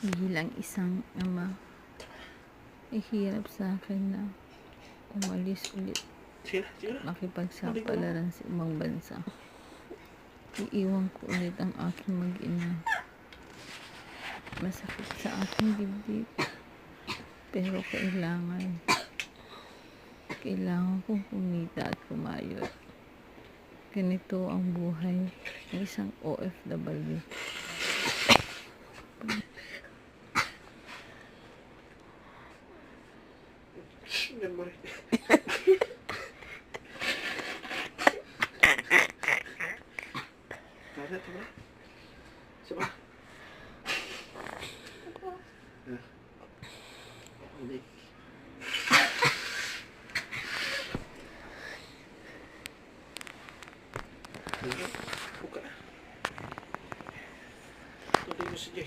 Bilang isang ama, ihirap sa akin na umalis ulit at makipagsapalaran sa ibang bansa. Iiwan ko ulit ang aking mag-ina. Masakit sa aking dibdib, pero kailangan kong kumita at kumayod. Ganito ang buhay ng isang OFW. Coba.